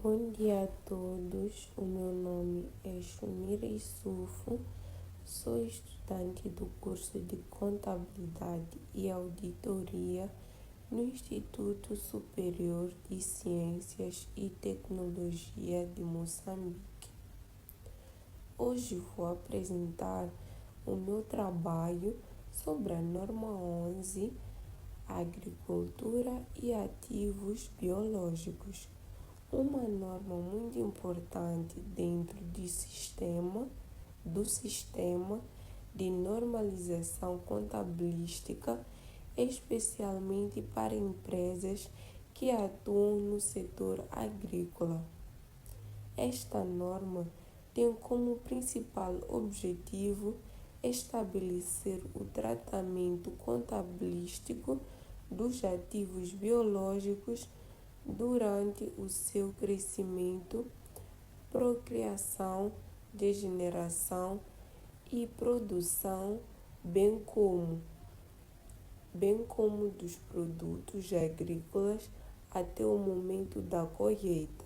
Bom dia a todos, o meu nome é Shunira Isufo, sou estudante do curso de Contabilidade e Auditoria no Instituto Superior de Ciências e Tecnologia de Moçambique. Hoje vou apresentar o meu trabalho sobre a norma 11, Agricultura e Ativos Biológicos. Uma norma muito importante dentro do sistema de normalização contabilística, especialmente para empresas que atuam no setor agrícola. Esta norma tem como principal objetivo estabelecer o tratamento contabilístico dos ativos biológicos durante o seu crescimento, procriação, degeneração e produção, bem como dos produtos agrícolas até o momento da colheita.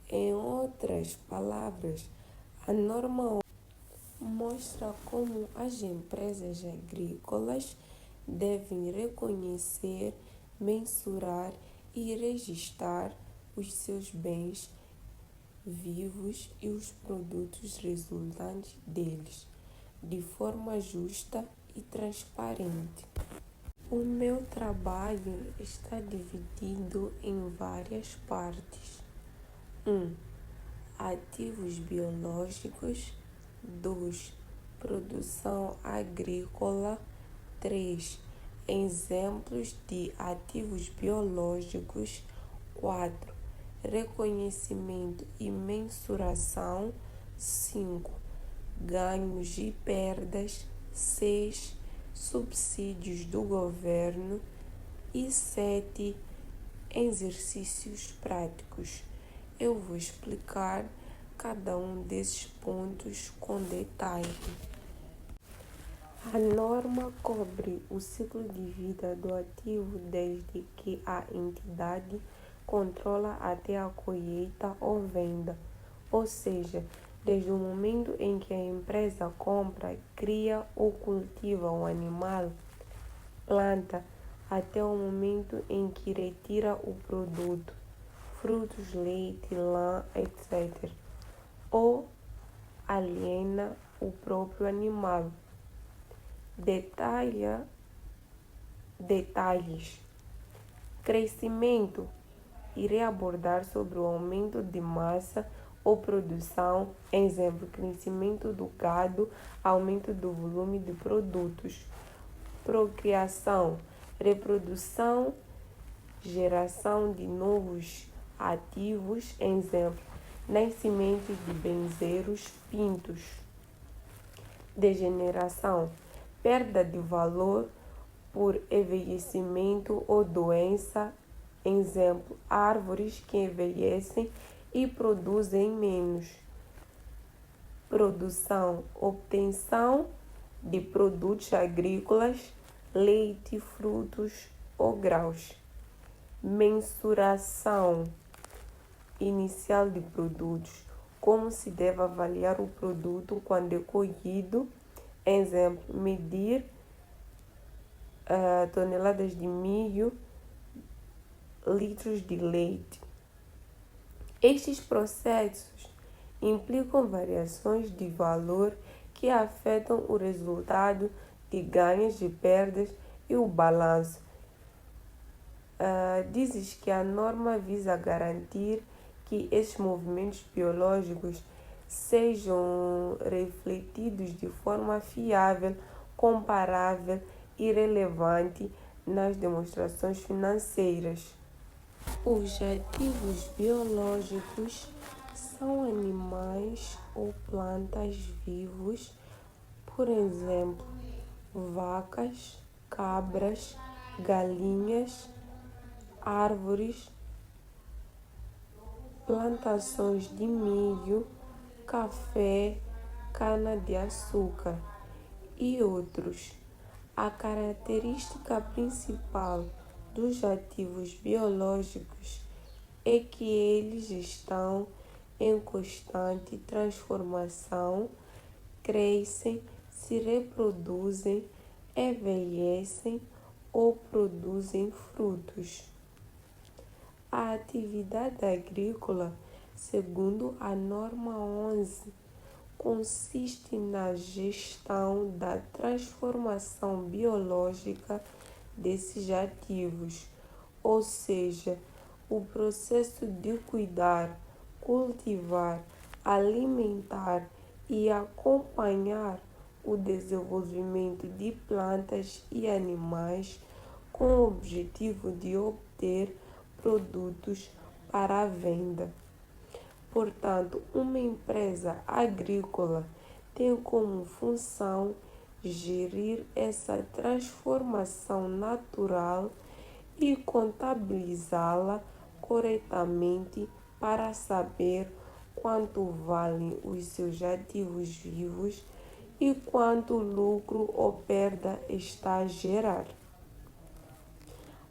Em outras palavras, a norma mostra como as empresas agrícolas devem reconhecer, mensurar e registrar os seus bens vivos e os produtos resultantes deles, de forma justa e transparente. O meu trabalho está dividido em várias partes. 1. Ativos biológicos. 2. Produção agrícola. 3. Exemplos de ativos biológicos. 4. Reconhecimento e mensuração. 5. Ganhos e perdas. 6. Subsídios do governo. E 7. Exercícios práticos. Eu vou explicar cada um desses pontos com detalhe. A norma cobre o ciclo de vida do ativo desde que a entidade controla até a colheita ou venda, ou seja, desde o momento em que a empresa compra, cria ou cultiva um animal, planta, até o momento em que retira o produto, frutos, leite, lã, etc., ou aliena o próprio animal. Detalhes. Crescimento. Irei abordar sobre o aumento de massa ou produção, exemplo, crescimento do gado, aumento do volume de produtos. Procriação, reprodução, geração de novos ativos, exemplo, nascimento de bezerros, pintos. Degeneração, perda de valor por envelhecimento ou doença, exemplo, árvores que envelhecem e produzem menos. Produção, obtenção de produtos agrícolas, leite, frutos ou grãos. Mensuração inicial de produtos, como se deve avaliar o produto quando é colhido, exemplo, medir toneladas de milho, litros de leite. Estes processos implicam variações de valor que afetam o resultado de ganhos e perdas e o balanço. Dizes que a norma visa garantir que esses movimentos biológicos sejam refletidos de forma fiável, comparável e relevante nas demonstrações financeiras. Os ativos biológicos são animais ou plantas vivos, por exemplo, vacas, cabras, galinhas, árvores, plantações de milho, café, cana-de-açúcar e outros. A característica principal dos ativos biológicos é que eles estão em constante transformação, crescem, se reproduzem, envelhecem ou produzem frutos. A atividade agrícola, segundo a norma 11, consiste na gestão da transformação biológica desses ativos, ou seja, o processo de cuidar, cultivar, alimentar e acompanhar o desenvolvimento de plantas e animais com o objetivo de obter produtos para a venda. Portanto, uma empresa agrícola tem como função gerir essa transformação natural e contabilizá-la corretamente para saber quanto valem os seus ativos vivos e quanto lucro ou perda está a gerar.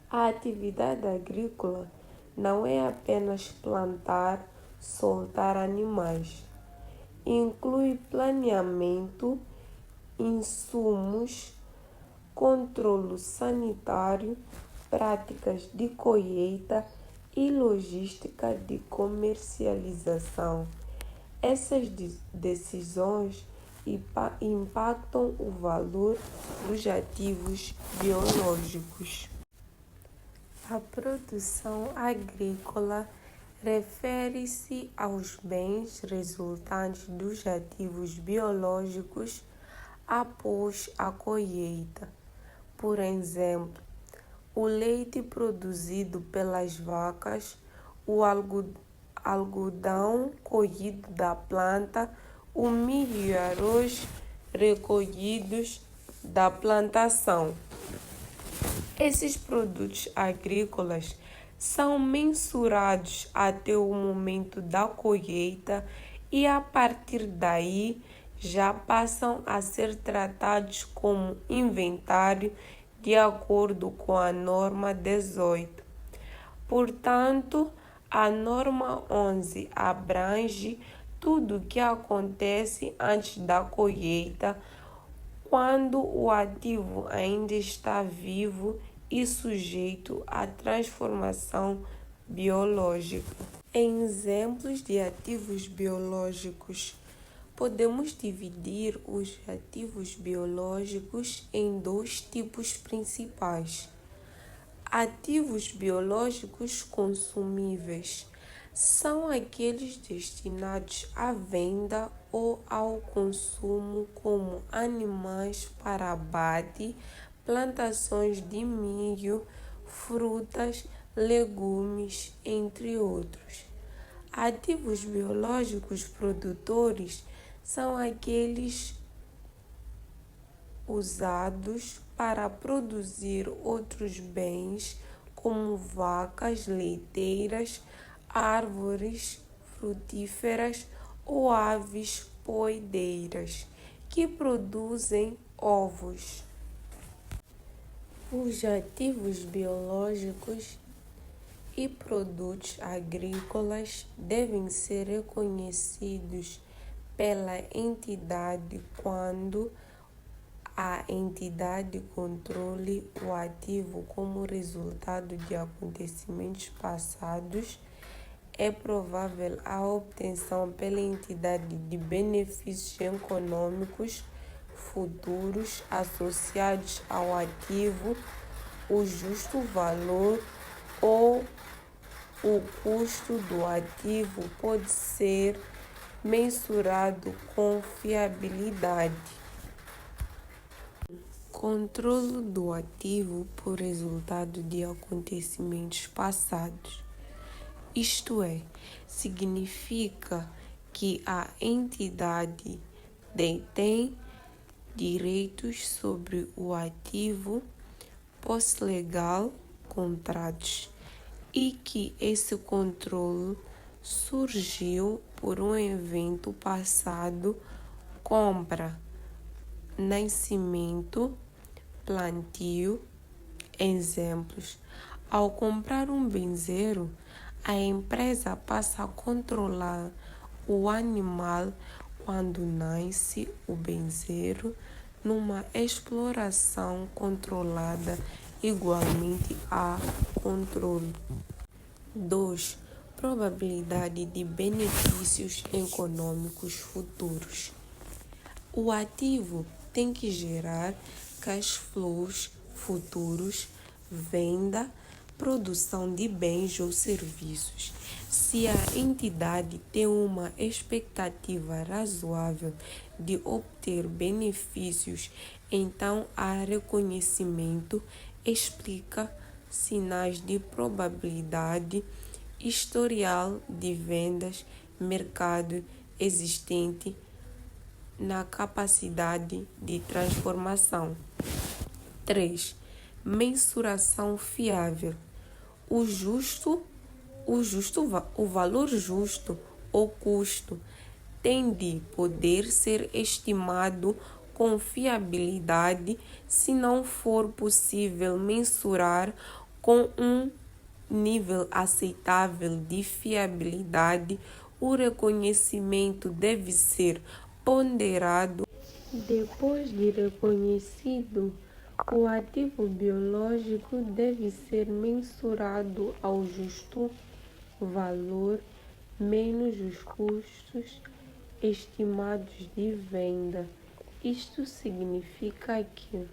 A atividade agrícola não é apenas plantar, soltar animais. Inclui planeamento, insumos, controle sanitário, práticas de colheita e logística de comercialização. Essas decisões impactam o valor dos ativos biológicos. A produção agrícola refere-se aos bens resultantes dos ativos biológicos após a colheita. Por exemplo, o leite produzido pelas vacas, o algodão colhido da planta, o milho e arroz recolhidos da plantação. Esses produtos agrícolas são mensurados até o momento da colheita e, a partir daí, já passam a ser tratados como inventário de acordo com a norma 18. Portanto, a norma 11 abrange tudo o que acontece antes da colheita, quando o ativo ainda está vivo e sujeito à transformação biológica. Em exemplos de ativos biológicos, podemos dividir os ativos biológicos em dois tipos principais. Ativos biológicos consumíveis são aqueles destinados à venda ou ao consumo, como animais para abate, plantações de milho, frutas, legumes, entre outros. Ativos biológicos produtores são aqueles usados para produzir outros bens, como vacas leiteiras, árvores frutíferas ou aves poedeiras, que produzem ovos. Os ativos biológicos e produtos agrícolas devem ser reconhecidos pela entidade quando a entidade controle o ativo como resultado de acontecimentos passados. É provável a obtenção pela entidade de benefícios econômicos futuros associados ao ativo, o justo valor ou o custo do ativo pode ser mensurado com fiabilidade. Controle do ativo por resultado de acontecimentos passados. Isto é, significa que a entidade detém direitos sobre o ativo, posse legal, contratos, e que esse controle surgiu por um evento passado, compra, nascimento, plantio. Exemplos: Ao comprar um bezerro, a empresa passa a controlar o animal quando nasce o bezerro numa exploração controlada igualmente a controle. 2. Probabilidade de benefícios econômicos futuros. O ativo tem que gerar cash flows futuros, venda, produção de bens ou serviços. Se a entidade tem uma expectativa razoável de obter benefícios, então há reconhecimento, explica sinais de probabilidade, historial de vendas, mercado existente na capacidade de transformação. 3. Mensuração fiável. O valor justo ou custo tem de poder ser estimado com fiabilidade se não for possível mensurar com um nível aceitável de fiabilidade. O reconhecimento deve ser ponderado. Depois de reconhecido, o ativo biológico deve ser mensurado ao justo valor menos os custos estimados de venda. Isto significa que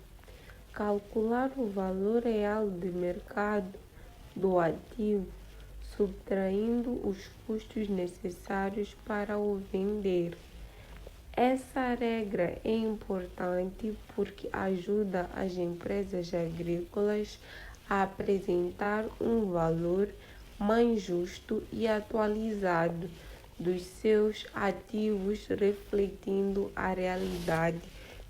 calcular o valor real de mercado do ativo, subtraindo os custos necessários para o vender. Essa regra é importante porque ajuda as empresas agrícolas a apresentar um valor mais justo e atualizado dos seus ativos, refletindo a realidade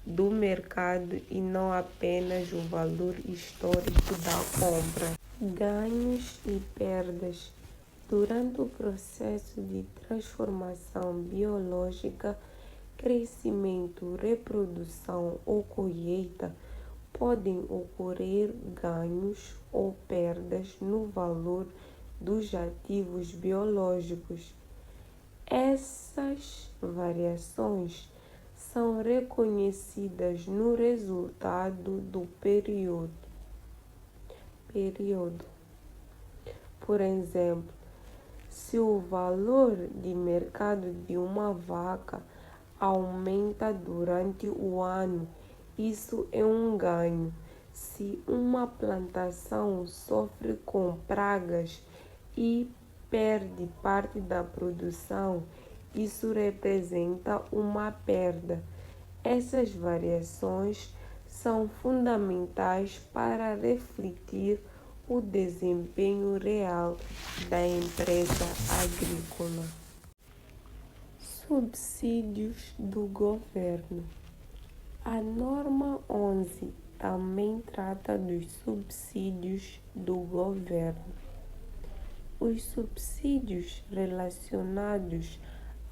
do mercado e não apenas o valor histórico da compra. Ganhos e perdas. Durante o processo de transformação biológica, crescimento, reprodução ou colheita, podem ocorrer ganhos ou perdas no valor dos ativos biológicos. Essas variações são reconhecidas no resultado do período. Por exemplo, se o valor de mercado de uma vaca aumenta durante o ano, isso é um ganho. Se uma plantação sofre com pragas e perde parte da produção, isso representa uma perda. Essas variações são fundamentais para refletir o desempenho real da empresa agrícola. Subsídios do governo. A norma 11 também trata dos subsídios do governo. Os subsídios relacionados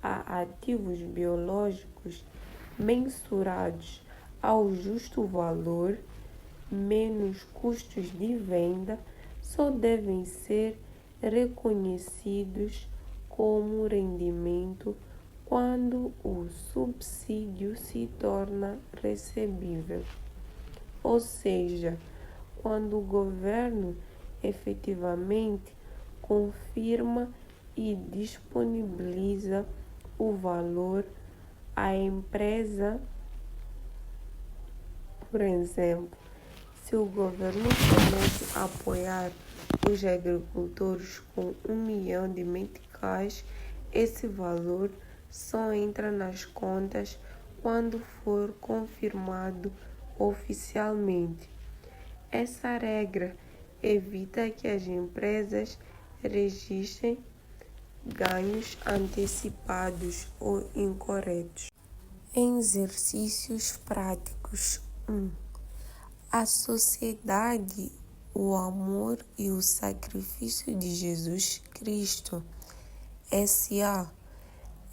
a ativos biológicos mensurados ao justo valor menos custos de venda só devem ser reconhecidos como rendimento quando o subsídio se torna recebível, ou seja, quando o governo efetivamente confirma e disponibiliza o valor à empresa. Por exemplo, se o governo promete apoiar os agricultores com 1 milhão de meticais, esse valor só entra nas contas quando for confirmado oficialmente. Essa regra evita que as empresas registrem ganhos antecipados ou incorretos. Exercícios práticos. 1. A sociedade, o amor e o sacrifício de Jesus Cristo, S.A.,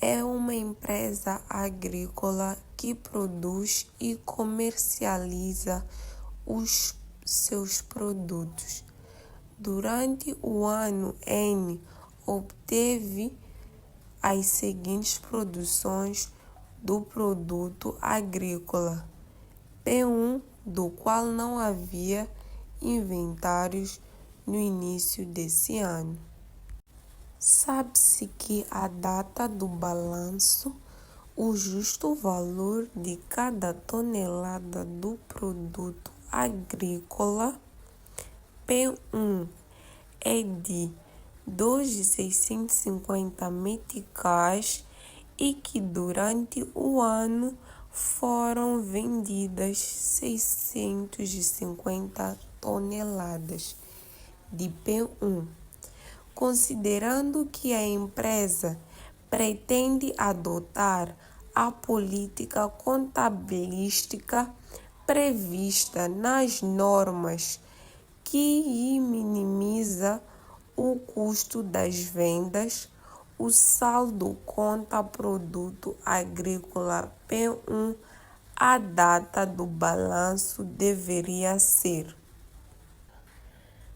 é uma empresa agrícola que produz e comercializa os seus produtos. Durante o ano N, obteve as seguintes produções do produto agrícola: P1, do qual não havia inventários no início desse ano. Sabe-se que à data do balanço, o justo valor de cada tonelada do produto agrícola P1 é de 2.650 meticais e que durante o ano foram vendidas 650 toneladas de P1. Considerando que a empresa pretende adotar a política contabilística prevista nas normas que minimiza o custo das vendas, o saldo conta produto agrícola P1 à data do balanço deveria ser.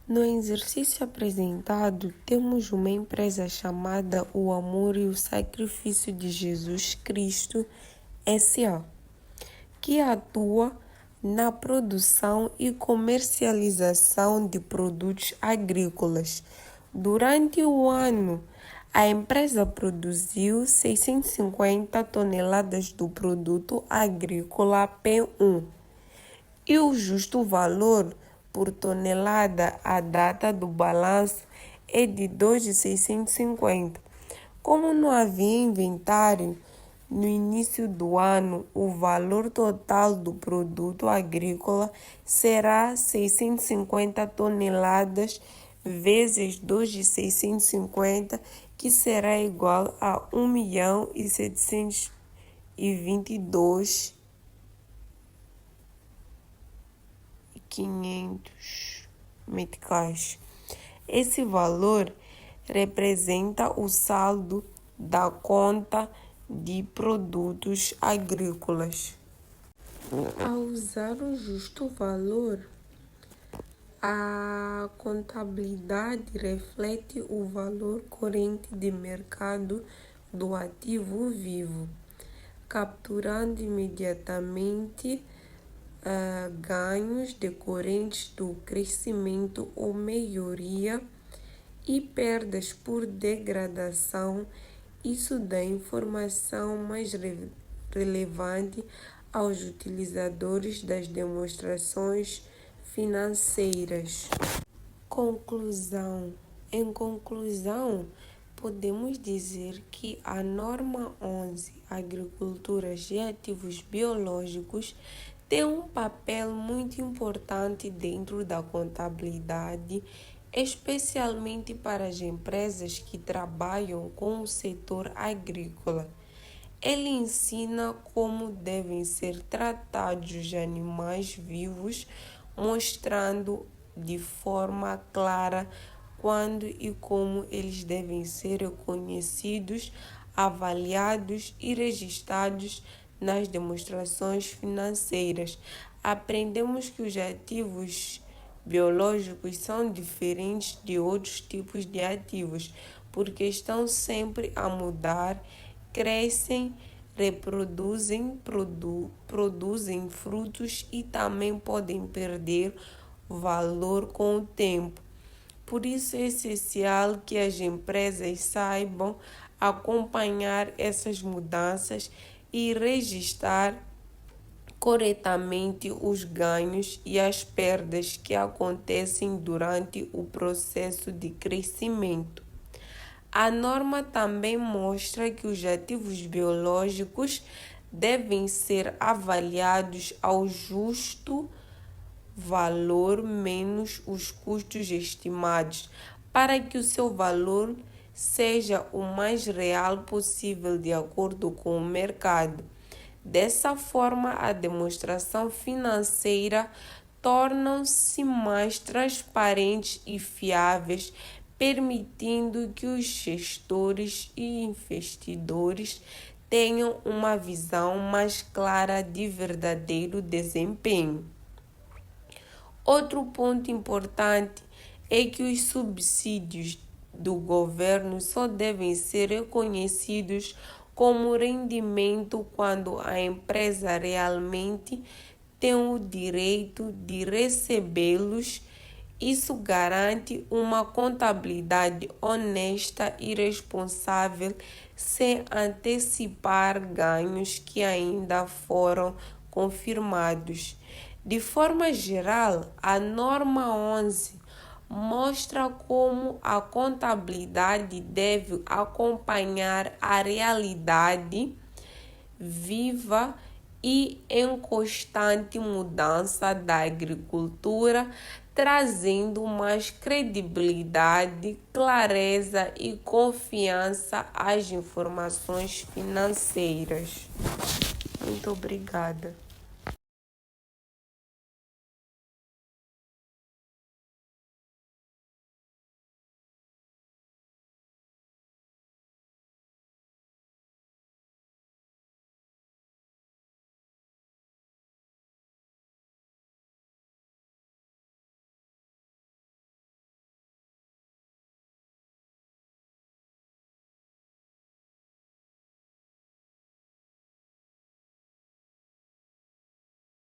No exercício apresentado, temos uma empresa chamada O Amor e o Sacrifício de Jesus Cristo S.A., que atua na produção e comercialização de produtos agrícolas. Durante o ano, a empresa produziu 650 toneladas do produto agrícola P1 e o justo valor por tonelada à data do balanço é de 2.650. Como não havia inventário no início do ano, o valor total do produto agrícola será 650 toneladas vezes 2.650, que será igual a 1.722.500 meticais. Esse valor representa o saldo da conta de produtos agrícolas. Ao usar o justo valor, a contabilidade reflete o valor corrente de mercado do ativo vivo, capturando imediatamente ganhos decorrentes do crescimento ou melhoria e perdas por degradação. Isso dá informação mais relevante aos utilizadores das demonstrações financeiras. Conclusão. Em conclusão, podemos dizer que a norma 11, Agricultura de Ativos Biológicos, tem um papel muito importante dentro da contabilidade, especialmente para as empresas que trabalham com o setor agrícola. Ele ensina como devem ser tratados os animais vivos, mostrando de forma clara quando e como eles devem ser reconhecidos, avaliados e registrados nas demonstrações financeiras. Aprendemos que os ativos biológicos são diferentes de outros tipos de ativos, porque estão sempre a mudar, crescem, reproduzem, produzem frutos e também podem perder valor com o tempo. Por isso é essencial que as empresas saibam acompanhar essas mudanças e registrar corretamente os ganhos e as perdas que acontecem durante o processo de crescimento. A norma também mostra que os ativos biológicos devem ser avaliados ao justo valor menos os custos estimados, para que o seu valor seja o mais real possível de acordo com o mercado. Dessa forma, a demonstração financeira tornam-se mais transparentes e fiáveis, permitindo que os gestores e investidores tenham uma visão mais clara de verdadeiro desempenho. Outro ponto importante é que os subsídios do governo só devem ser reconhecidos como rendimento quando a empresa realmente tem o direito de recebê-los. Isso garante uma contabilidade honesta e responsável, sem antecipar ganhos que ainda foram confirmados. De forma geral, a norma 11 mostra como a contabilidade deve acompanhar a realidade viva e em constante mudança da agricultura, trazendo mais credibilidade, clareza e confiança às informações financeiras. Muito obrigada.